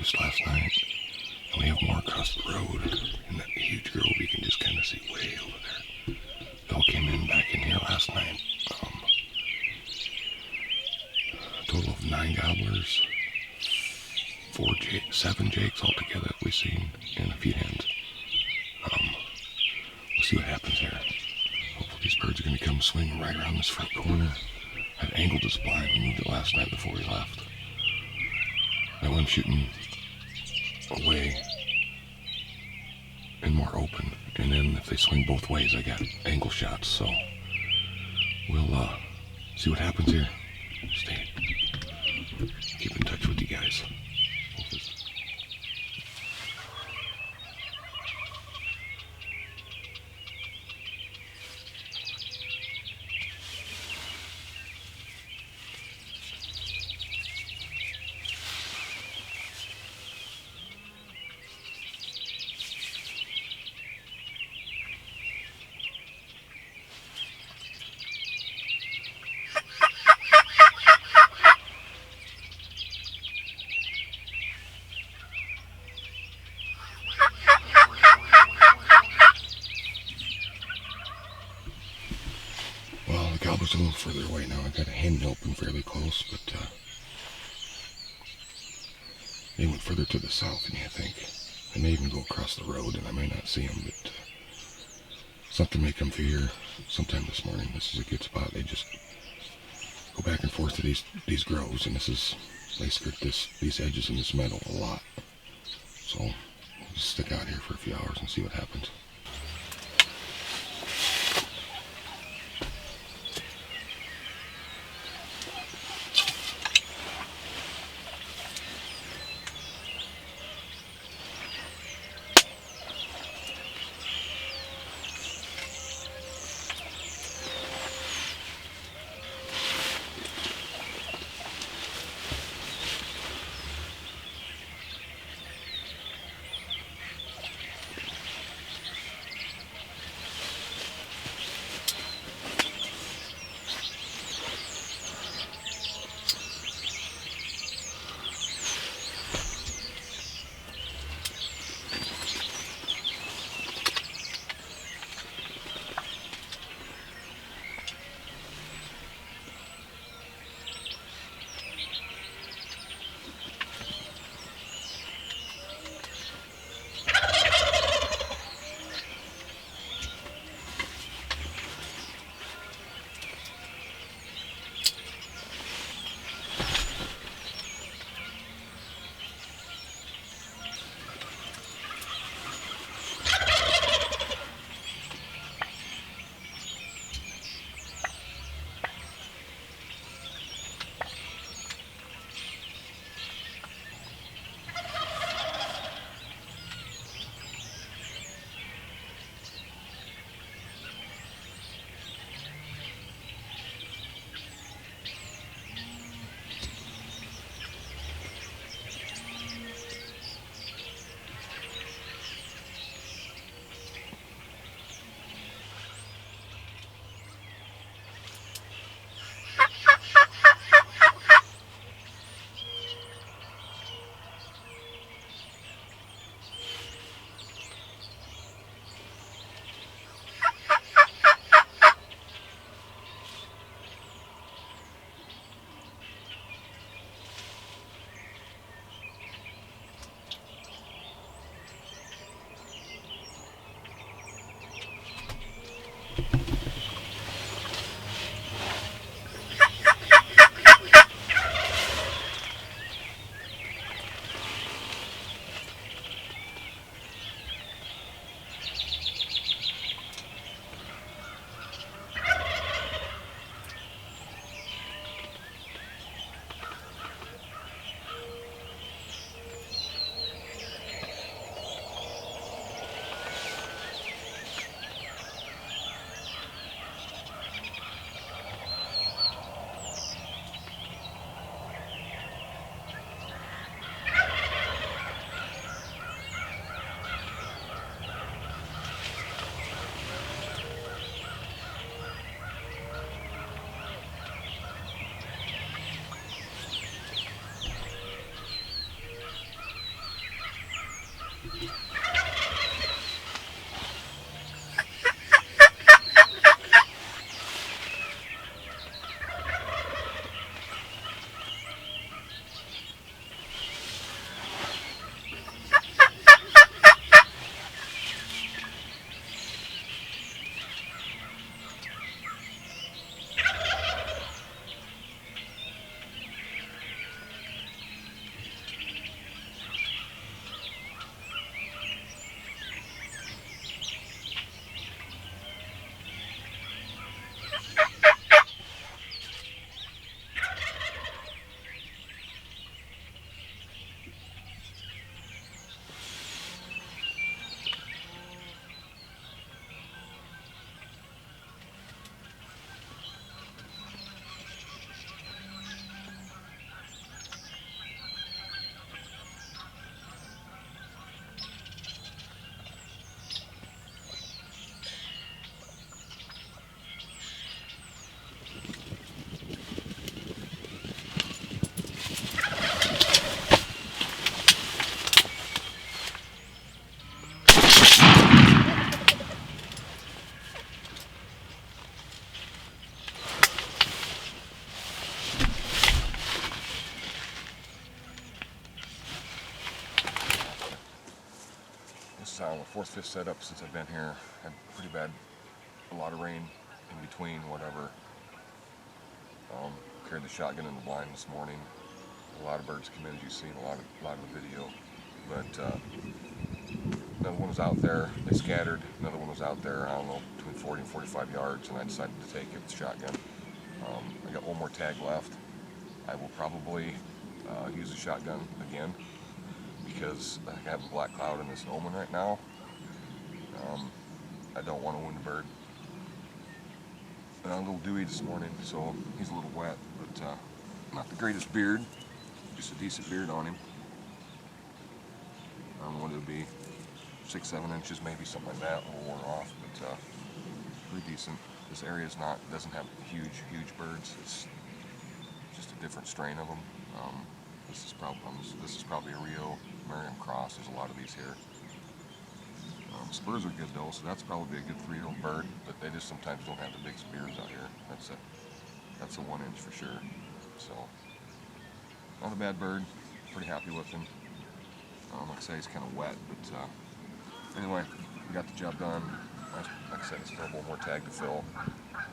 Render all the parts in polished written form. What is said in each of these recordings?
roost last night, and we have more across the road in that huge grove. You can just kind of see way over there. They all came in back in here last night. A total of 9 gobblers, 7 jakes altogether that we've seen, and a few hens. We'll see what happens here. Hopefully these birds are going to come swing right around this front corner. I've angled this blind and moved it last night before we left. That one shooting away and more open, and then if they swing both ways, I got angle shots. So we'll see what happens here. Keep in touch with you guys. A little further away now. I got a hen open fairly close, but they went further to the south than you think. They may even go across the road, and I may not see them, but something may come through here sometime this morning. This is a good spot. They just go back and forth to these groves, and they skirt these edges in this meadow a lot. So we'll just stick out here for a few hours and see what happens. This is the fourth, fifth setup since I've been here. Had pretty bad, a lot of rain in between, whatever. Carried the shotgun in the blind this morning. A lot of birds come in, as you've seen a lot of the video. But another one was out there. They scattered. Another one was out there, I don't know, between 40 and 45 yards, and I decided to take it with the shotgun. I got one more tag left. I will probably use the shotgun again, because I have a black cloud in this omen right now. I don't want to wound a bird. And a little dewy this morning, so he's a little wet, but not the greatest beard, just a decent beard on him. I don't know what it would be, 6-7 inches maybe, something like that, a little worn off, but pretty decent. This area doesn't have huge birds. It's just a different strain of them. This is probably a Rio Merriam Cross. There's a lot of these here. Spurs are good though, so that's probably a good 3-year-old bird, but they just sometimes don't have the big spears out here. That's a 1 inch for sure. So, not a bad bird. Pretty happy with him. Like I say, he's kind of wet, but anyway, we got the job done. Like I said, it's still one more tag to fill.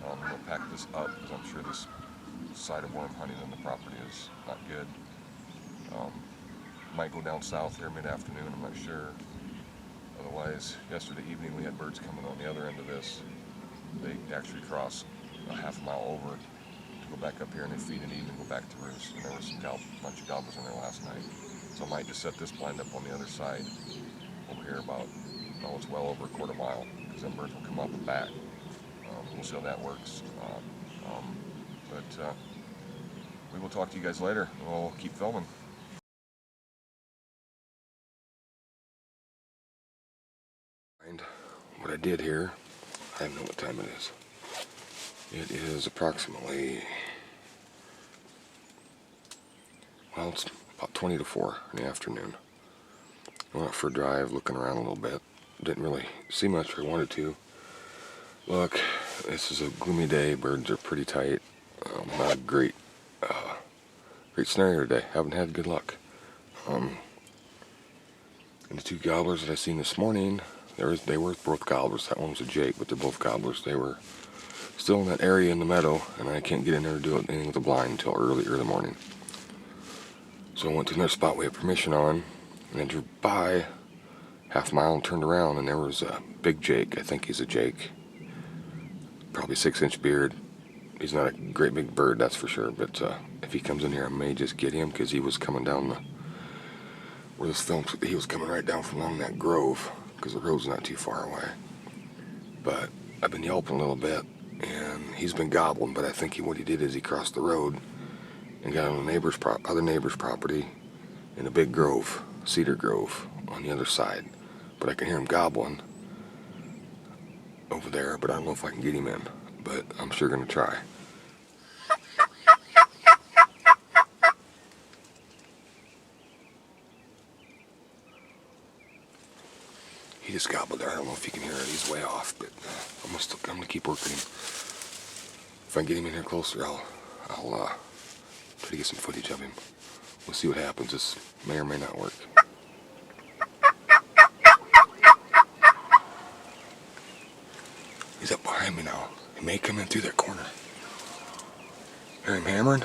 I'm going to pack this up because I'm sure this side of worm hunting on the property is not good. Might go down south here mid-afternoon, I'm not sure. Otherwise, yesterday evening we had birds coming on the other end of this. They actually cross a half a mile over to go back up here, and they feed and eat and go back to roost. And there was a bunch of gobblers in there last night. So I might just set this blind up on the other side over here about, oh, it's well over a quarter mile, because then birds will come up and back. We'll see how that works. But we will talk to you guys later. We'll keep filming. What I did here, I don't know what time it is. It is approximately, well, it's about 20 to 4 in the afternoon. I went out for a drive, looking around a little bit. Didn't really see much I wanted to. Look, this is a gloomy day. Birds are pretty tight. Not a great scenario today. Haven't had good luck. And the 2 gobblers that I seen this morning, they were both gobblers. That one was a jake, but they're both gobblers. They were still in that area in the meadow, and I can't get in there to do anything with the blind until early morning. So I went to another spot we had permission on, and I drove by half a mile and turned around, and there was a big jake. I think he's a jake. Probably 6-inch beard. He's not a great big bird, that's for sure, but if he comes in here, I may just get him, because he was coming down where this film, he was coming right down from along that grove, because the road's not too far away. But I've been yelping a little bit, and he's been gobbling, but I think what he did is he crossed the road and got on the other neighbor's property in a big grove, cedar grove, on the other side. But I can hear him gobbling over there, but I don't know if I can get him in. But I'm sure going to try. He just gobbled there. I don't know if you can hear it. He's way off, but I'm gonna keep working him. If I can get him in here closer, I'll try to get some footage of him. We'll see what happens. This may or may not work. He's up behind me now. He may come in through that corner. Hear him hammering?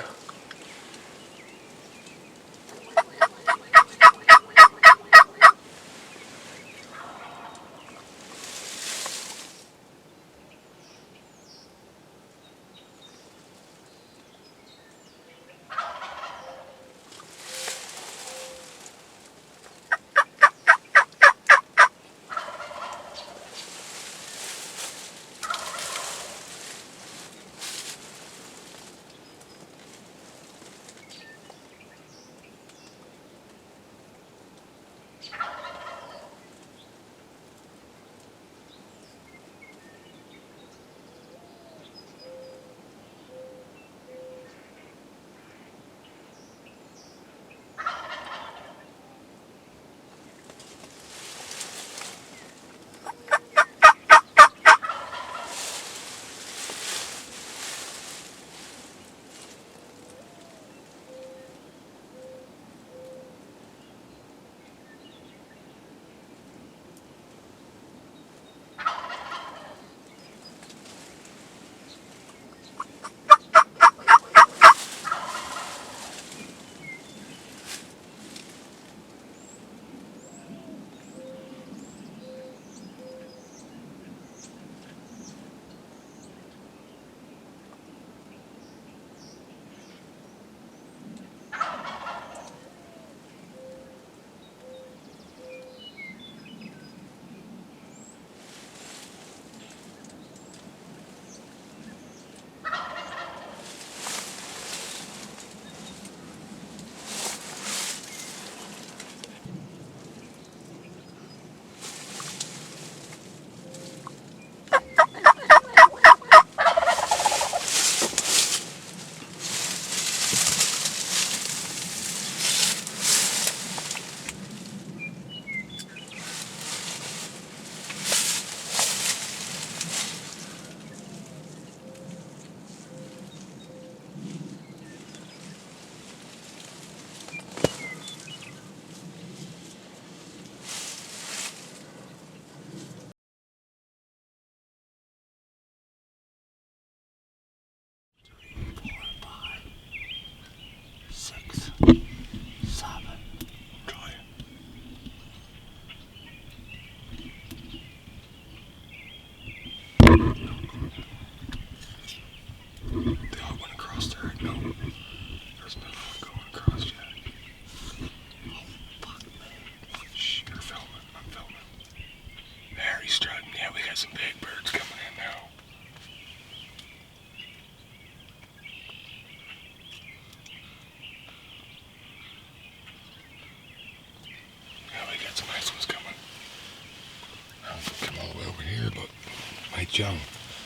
Young.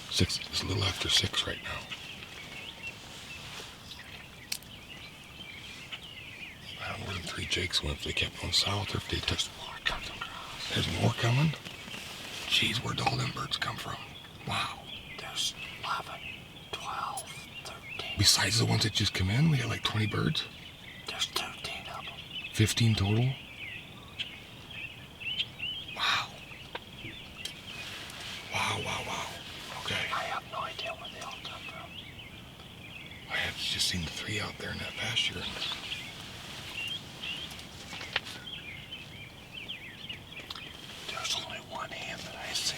It's a little after 6 right now. I don't know where the 3 jakes went, if they kept going south or if they touched the water. There's more coming? Jeez, where'd all them birds come from? Wow. There's 11, 12, 13. Besides the ones that just come in, we got like 20 birds? There's 13 of them. 15 total? Wow. Okay. I have no idea where they all come from. I have just seen the 3 out there in that pasture. There's only one hen that I see.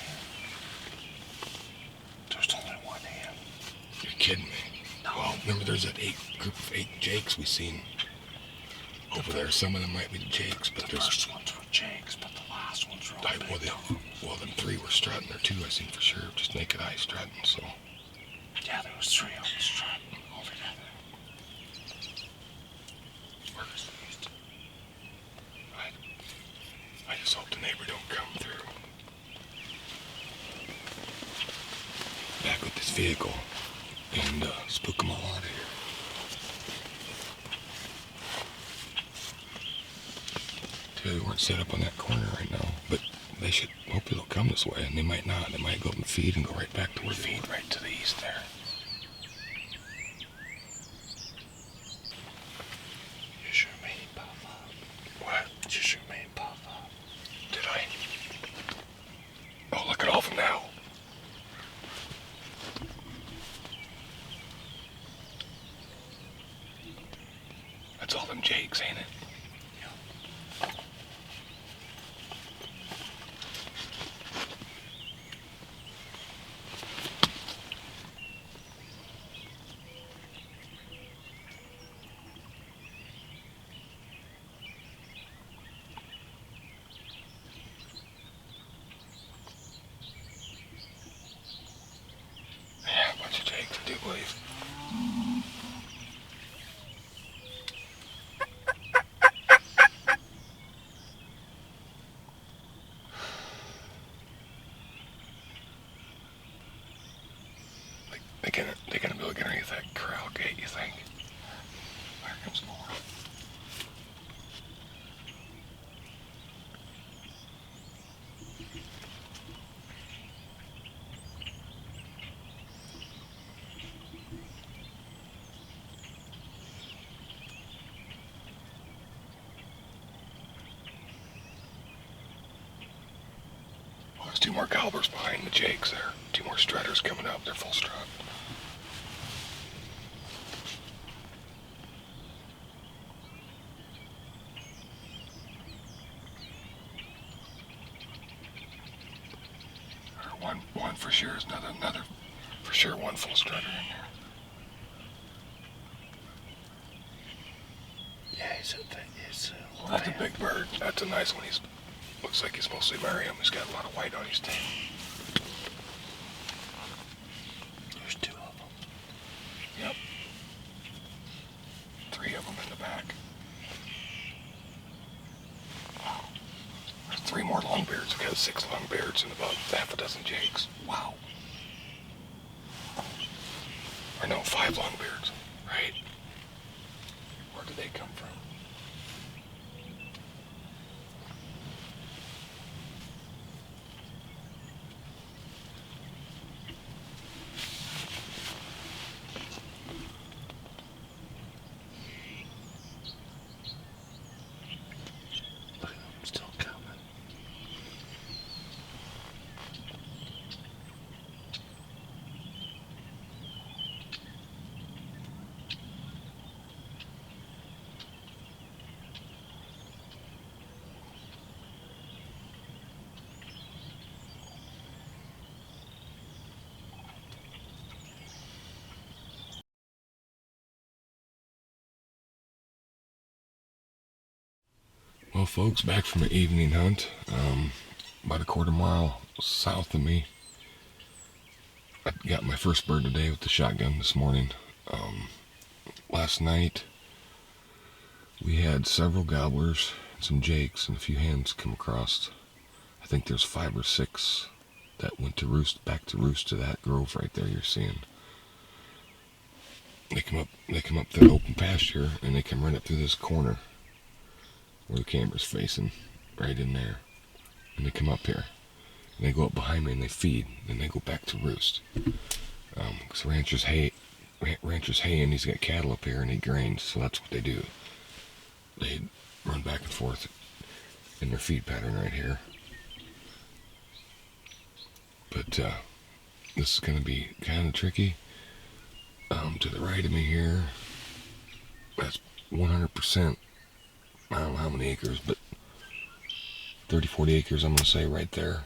There's only one hen. You're kidding me. No. Well, remember there's that group of 8 jakes we seen over there. Some of them might be the jakes, but the first ones were jakes, but the last ones were all well, them 3 were strutting there too, I seen for sure. Just naked eye strutting, so. Yeah, there was 3 of them strutting all together. I just hope the neighbor don't come through. Back with this vehicle and spook them all out of here. We weren't set up on that corner right now, but they should, hopefully they'll come this way, and they might not. They might go up and feed and go right back to where they Feed right to the east there. You sure made him puff up. What? You sure made him puff up. Did I? Oh, look at all of them now. That's all them jakes, ain't it? Yeah, a bunch of jakes, I do believe. They're gonna be able to get underneath that corral gate, you think? Here comes more. Well, there's two more gobblers behind the jakes there. Two more strutters coming up. They're full strut. One for sure is another for sure one full strutter in there. Yeah, he's That's a big bird. That's a nice one. Looks like he's mostly Merriam. He's got a lot of white on his tail. There's two of them. Yep. Three of them in the back. Wow. There's three more Longbeards. We got 6 Longbeards and about half a dozen jakes. Wow. Or no, 5 Longbeards. Right? Where did they come from? Look at them still coming. Well, folks, back from an evening hunt, about a quarter mile south of me. I got my first bird today with the shotgun this morning. Last night, we had several gobblers, some jakes, and a few hens come across. I think there's 5 or 6 that went to roost, back to roost to that grove right there you're seeing. They come up to the open pasture, and they come right up through this corner where the camera's facing, right in there. And they come up here. And they go up behind me and they feed. Then they go back to roost. Because rancher's hay, and he's got cattle up here and he grains, so that's what they do. They run back and forth in their feed pattern right here. But this is going to be kind of tricky. To the right of me here, that's 100%. I don't know how many acres, but 30, 40 acres, I'm going to say right there,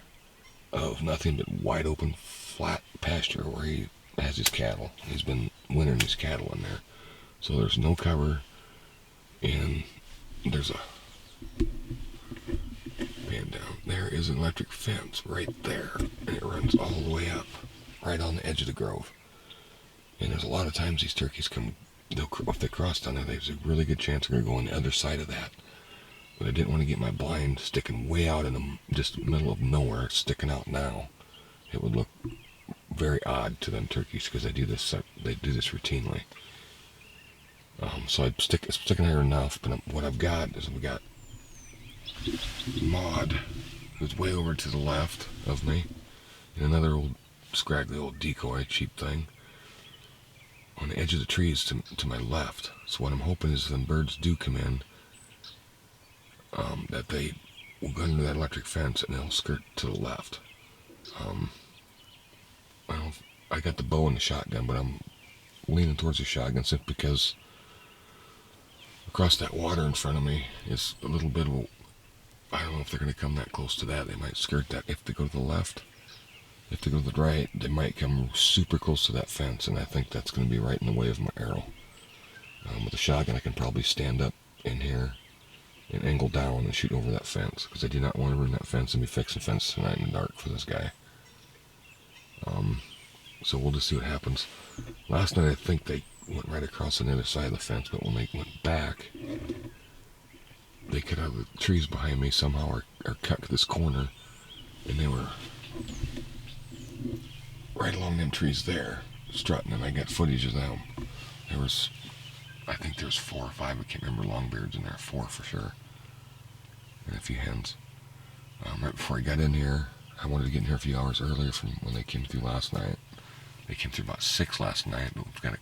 of nothing but wide open, flat pasture where he has his cattle. He's been wintering his cattle in there. So there's no cover, and there's a pan down. There is an electric fence right there, and it runs all the way up, right on the edge of the grove. And there's a lot of times these turkeys come, if they cross down there, there's a really good chance they're going to go on the other side of that. But I didn't want to get my blind sticking way out in the just middle of nowhere. It's sticking out now. It would look very odd to them turkeys because they do this routinely. So I'd sticking there enough. But what I've got is we got Maud. was way over to the left of me, and another old scraggly old decoy, cheap thing, on the edge of the trees to my left. So what I'm hoping is when birds do come in, that they will go under that electric fence and they'll skirt to the left. I got the bow and the shotgun, but I'm leaning towards the shotgun simply because across that water in front of me is a little bit of I don't know if they're going to come that close to that. They might skirt that. If they go to the left, if they go to the right, they might come super close to that fence, and I think that's going to be right in the way of my arrow. With the shotgun, I can probably stand up in here and angle down and shoot over that fence, because I do not want to ruin that fence and be fixing fence tonight in the dark for this guy. So we'll just see what happens. Last night I think they went right across on the other side of the fence, but when they went back, they cut out the trees behind me somehow, or cut this corner, and they were right along them trees there, strutting, and I got footage of them. I think there was 4 or 5, I can't remember, Longbeards in there, 4 for sure, and a few hens. Right before I got in here, I wanted to get in here a few hours earlier from when they came through last night. They came through about 6 last night, but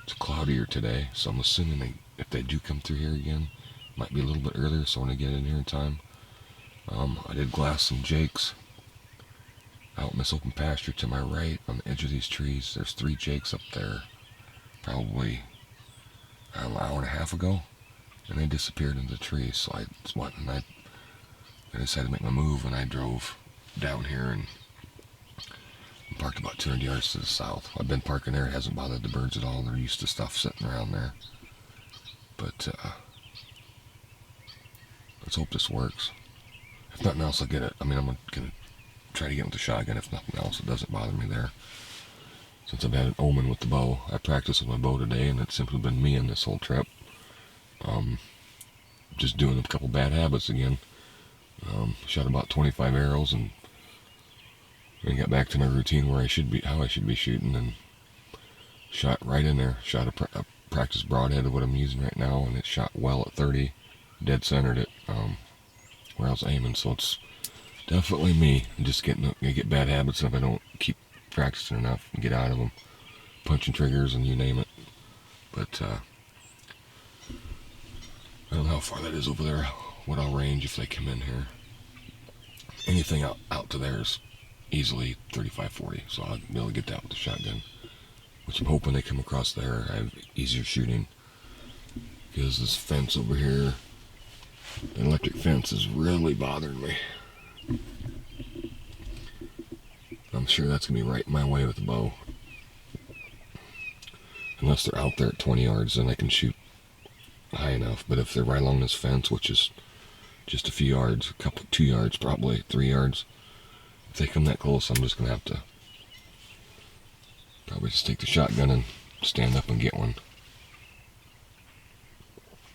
it's cloudier today, so I'm assuming if they do come through here again, it might be a little bit earlier, so I want to get in here in time. I did glass some jakes out in this open pasture to my right on the edge of these trees. There's 3 jakes up there, probably an hour and a half ago, and they disappeared into the trees. So I decided to make my move, and I drove down here and parked about 200 yards to the south. I've been parking there. It hasn't bothered the birds at all. They're used to stuff sitting around there. But let's hope this works. If nothing else, I'll get it. I'm going to try to get with the shotgun. If nothing else, it doesn't bother me there. Since I've had an omen with the bow, I practiced with my bow today, and it's simply been me in this whole trip. Just doing a couple bad habits again. Shot about 25 arrows and got back to my routine where how I should be shooting, and shot right in there. Shot a practice broadhead of what I'm using right now, and it shot well at 30, dead centered it where I was aiming. So it's definitely me. I'm just I get bad habits if I don't keep practicing enough and get out of them, punching triggers and you name it. But I don't know how far that is over there, what I'll range if they come in here. Anything out to there is easily 35-40, so I'll be able to get that with the shotgun, which I'm hoping they come across there. I have easier shooting, because this fence over here, the electric fence, is really bothering me. I'm sure that's going to be right in my way with the bow. Unless they're out there at 20 yards, then I can shoot high enough. But if they're right along this fence, which is just a few yards, 2 yards probably, 3 yards, if they come that close, I'm just going to have to probably just take the shotgun and stand up and get one.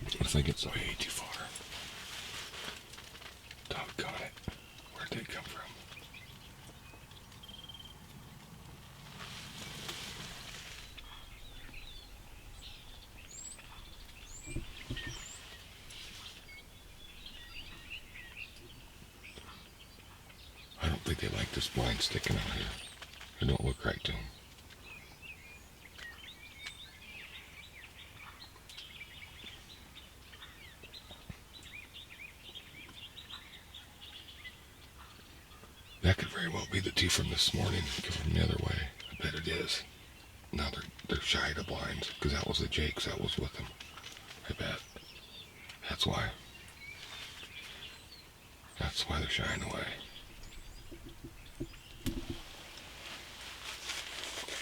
If I get way too far. Doggone it. Where'd they come from? I don't think they like this blind sticking out here. It don't look right to them. That could very well be the 2 from this morning, coming from the other way. I bet it is. Now they're shy of the blinds, because that was the jakes that was with them. I bet. That's why. That's why they're shying away.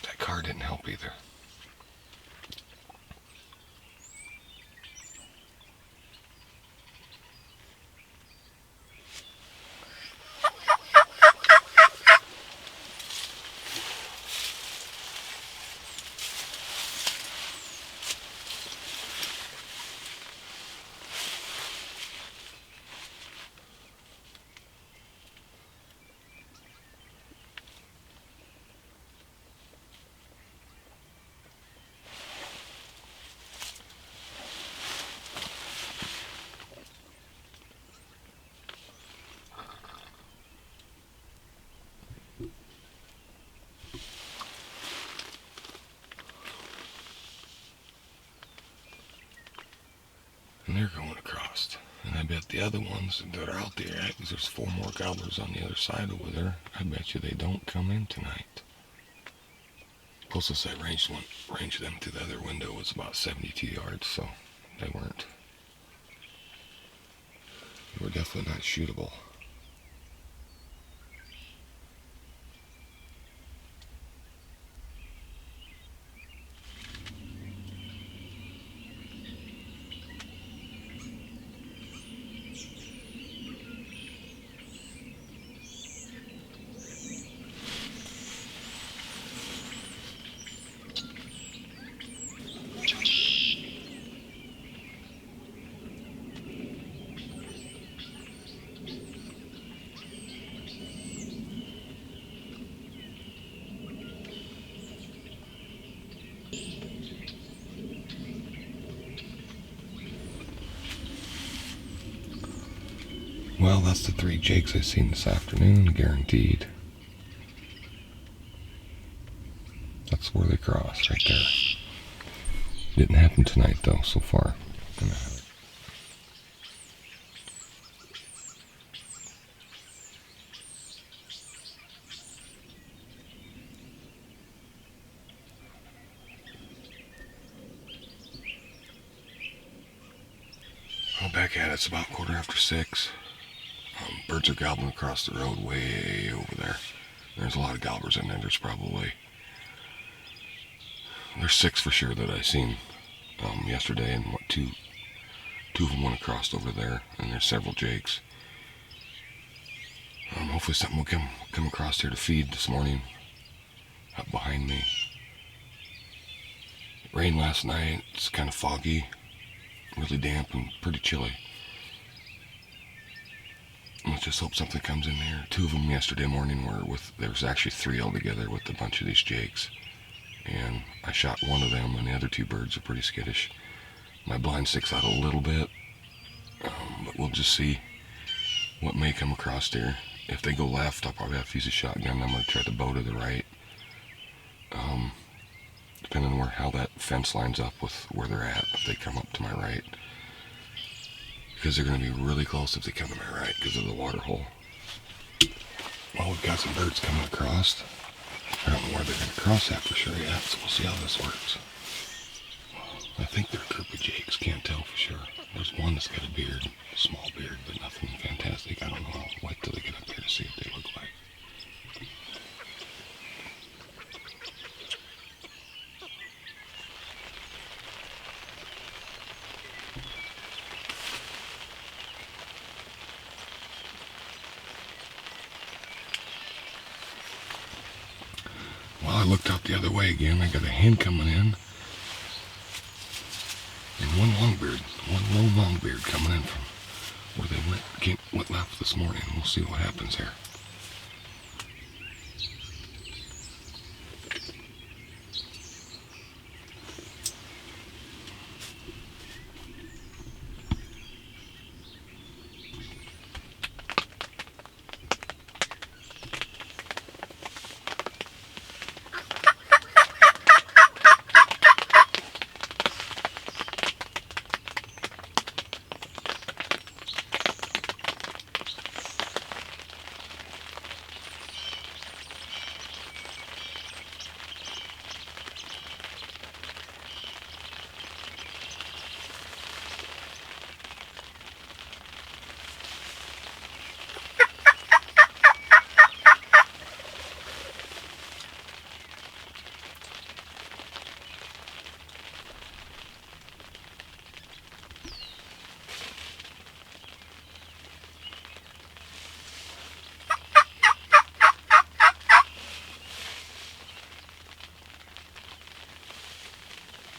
That car didn't help either. bet the other ones that are out there, there's 4 more gobblers on the other side over there. I bet you they don't come in tonight. Closest I ranged them to the other window was about 72 yards, so they weren't. They were definitely not shootable. Well, that's the 3 jakes I've seen this afternoon, guaranteed. That's where they crossed, right there. Didn't happen tonight, though, so far. Gonna have it. Well, back at it. It's about 6:15. Birds are gobbling across the road way over there. There's a lot of gobblers in there. There's 6 for sure that I seen yesterday, and two of them went across over there, and there's several jakes. Hopefully something will come across here to feed this morning up behind me. It rained last night. It's kind of foggy, really damp, and pretty chilly. Let's just hope something comes in there. 2 of them yesterday morning there was actually 3 altogether with a bunch of these jakes. And I shot 1 of them, and the other 2 birds are pretty skittish. My blind sticks out a little bit, but we'll just see what may come across here. If they go left, I'll probably have to use a shotgun. I'm going to try to bow to the right. Depending on how that fence lines up with where they're at, if they come up to my right. Because they're going to be really close if they come to my right because of the water hole. Well, we've got some birds coming across. I don't know where they're going to cross at for sure yet, so we'll see how this works. I think they're a group of jakes, can't tell for sure. There's one that's got a beard, a small beard, but nothing fantastic. I don't know. I'll wait till they get up here to see what they look like. Well, I looked out the other way again. I got a hen coming in. And one lone longbeard coming in from where they went left this morning. We'll see what happens here.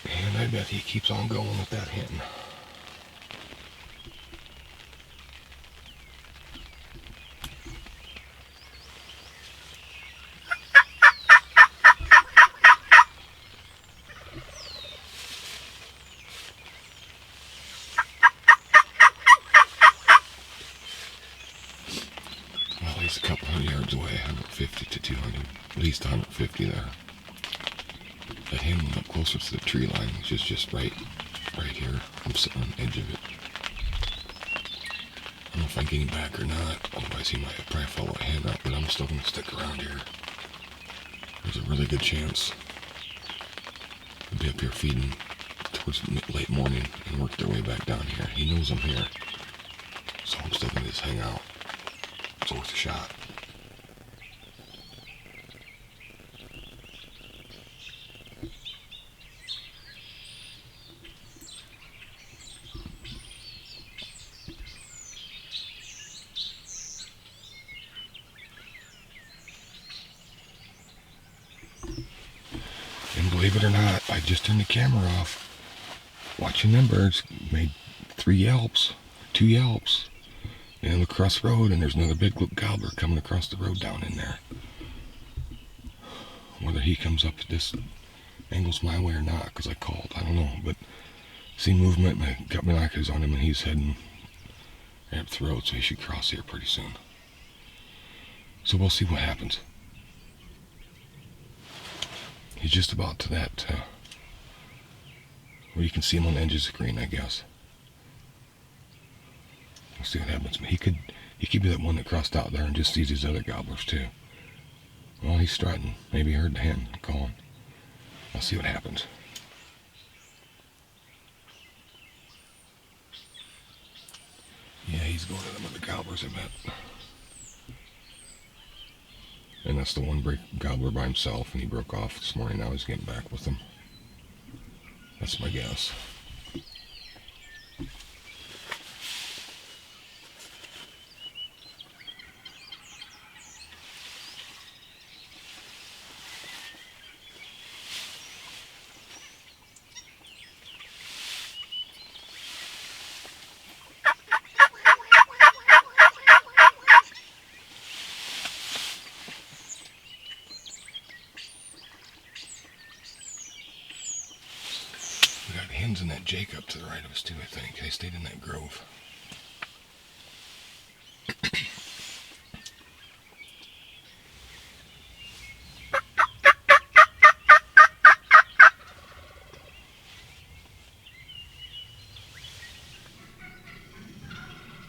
And I bet he keeps on going with that hen. Well, he's a couple hundred yards away, 150 to 200, at least 150 there. That hen went up closer to the tree line, which is just right here. I'm sitting on the edge of it. if I get him back or not. Otherwise he might probably follow a hen out, but I'm still going to stick around here. There's a really good chance they'll be up here feeding towards late morning and work their way back down here. He knows I'm here, so I'm still going to just hang out. It's worth a shot. And believe it or not, I just turned the camera off. Watching them birds made 2 yelps. And I look across the road and there's another big gobbler coming across the road down in there. Whether he comes up this angles my way or not, because I called, I don't know. But seen movement and I got my binoculars on him and he's heading right up the road, so he should cross here pretty soon. So we'll see what happens. He's just about to that, where you can see him on the edges of the green, I guess. We'll see what happens. He could be that one that crossed out there and just sees these other gobblers too. Well, he's strutting. Maybe he heard the hen calling. I'll see what happens. Yeah, he's going to them other gobblers, I bet. And that's the one gobbler by himself, and he broke off this morning. Now he's getting back with them. That's my guess. Hens and that Jake up to the right of us too, I think. They stayed in that grove.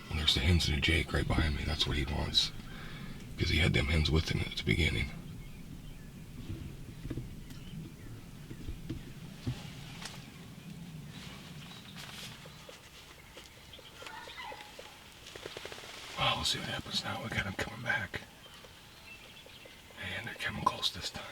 And there's the hens and the Jake right behind me. That's what he wants. Because he had them hens with him at the beginning. We'll see what happens now. We got him coming back. And they're coming close this time.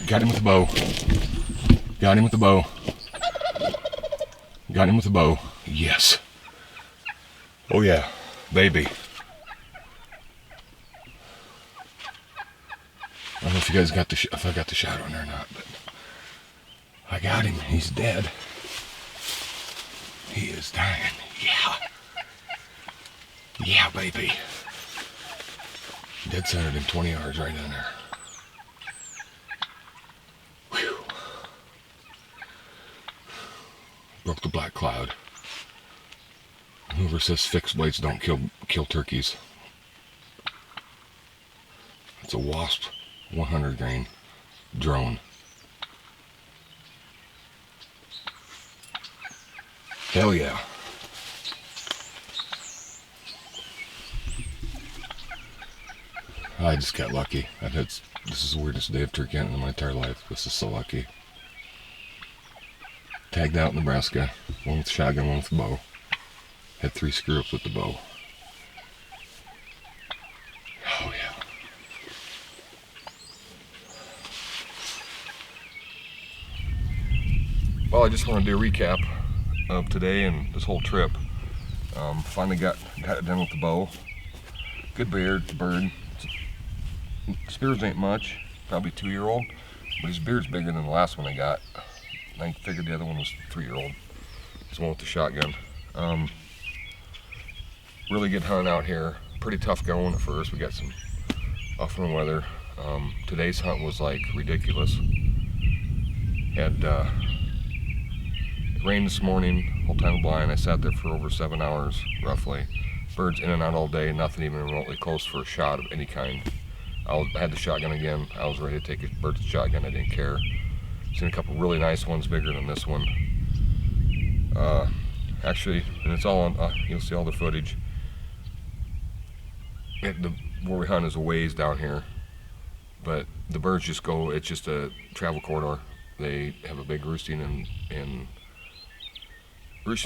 Got him with the bow. Got him with the bow. Got him with the bow. Yes. Oh yeah, baby. I don't know if you guys got if I got the shot on there or not, but I got him. He's dead. He is dying. Yeah. Yeah, baby. Dead centered in 20 yards right in there. Whew. Broke the black cloud. Whoever says fixed blades don't kill turkeys, It's a Wasp 100 grain drone. Hell yeah. I just got lucky. This is the weirdest day of turkey hunting in my entire life. This is so lucky. Tagged out in Nebraska. One with shotgun, one with bow. Had 3 screw-ups with the bow. Oh yeah. Well, I just want to do a recap of today and this whole trip. Finally got it done with the bow. Good bird. Spears ain't much, probably 2-year-old, but his beard's bigger than the last one I got. I figured the other one was 3-year-old. This one with the shotgun. Really good hunt out here. Pretty tough going at first. We got some off-wind weather. Today's hunt was like ridiculous. Had it rained this morning, whole time blind. I sat there for over 7 hours, roughly. Birds in and out all day, nothing even remotely close for a shot of any kind. I had the shotgun again. I was ready to take a bird's shotgun. I didn't care. Seen a couple really nice ones bigger than this one. Actually, and it's all on, you'll see all the footage. Where we hunt is a ways down here, but the birds just go, it's just a travel corridor. They have a big roosting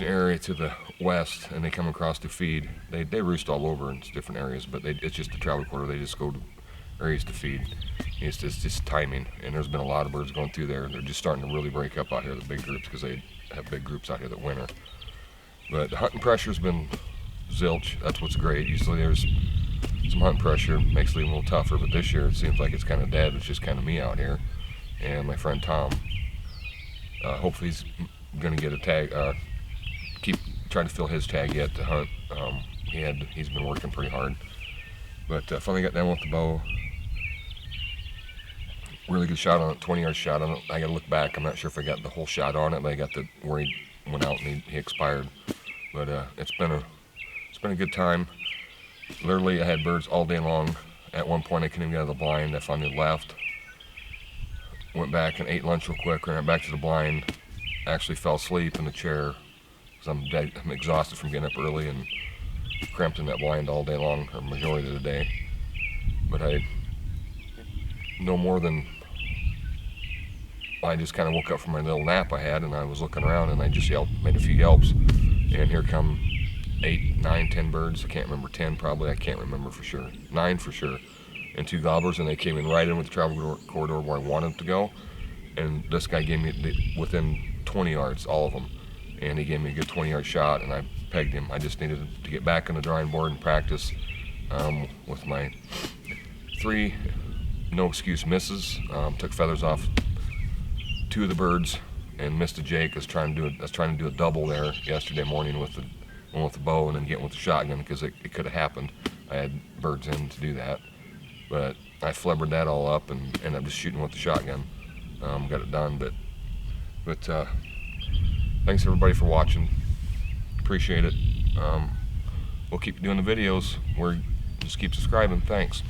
area to the west, and they come across to feed. They roost all over in different areas, but it's just a travel corridor. They just go to areas to feed. It's just timing, and there's been a lot of birds going through there. They're just starting to really break up out here, the big groups, because they have big groups out here that winter. But the hunting pressure's been zilch. That's what's great. Usually there's some hunting pressure, makes it a little tougher, but this year it seems like it's kind of dead. It's just kind of me out here and my friend Tom. Hopefully he's gonna get a tag, keep trying to fill his tag yet to hunt. He's been working pretty hard, but finally got done with the bow. Really good shot on it, 20-yard shot on it. I gotta look back. I'm not sure if I got the whole shot on it, but I got where he went out and he expired. But it's been a good time. Literally, I had birds all day long. At one point, I couldn't even get out of the blind. I finally left. Went back and ate lunch real quick. Ran back to the blind. Actually fell asleep in the chair because I'm exhausted from getting up early and cramped in that blind all day long, or majority of the day. But I just kind of woke up from my little nap I had, and I was looking around, and I just made a few yelps, and here come 8, 9, 10 birds. I can't remember, 10 probably. I can't remember for sure. 9 for sure, and 2 gobblers, and they came in right in with the travel corridor where I wanted them to go. And this guy gave me within 20 yards, all of them, and he gave me a good 20-yard shot, and I pegged him. I just needed to get back on the drawing board and practice with my 3 no excuse misses. Took feathers off 2 of the birds and missed a jake. I was trying to do a double there yesterday morning with the one with the bow and then getting with the shotgun, because it could have happened. I had birds in to do that, but I flubbered that all up and ended up just shooting with the shotgun. Got it done, but thanks everybody for watching. Appreciate it. We'll keep doing the videos. Just keep subscribing. Thanks.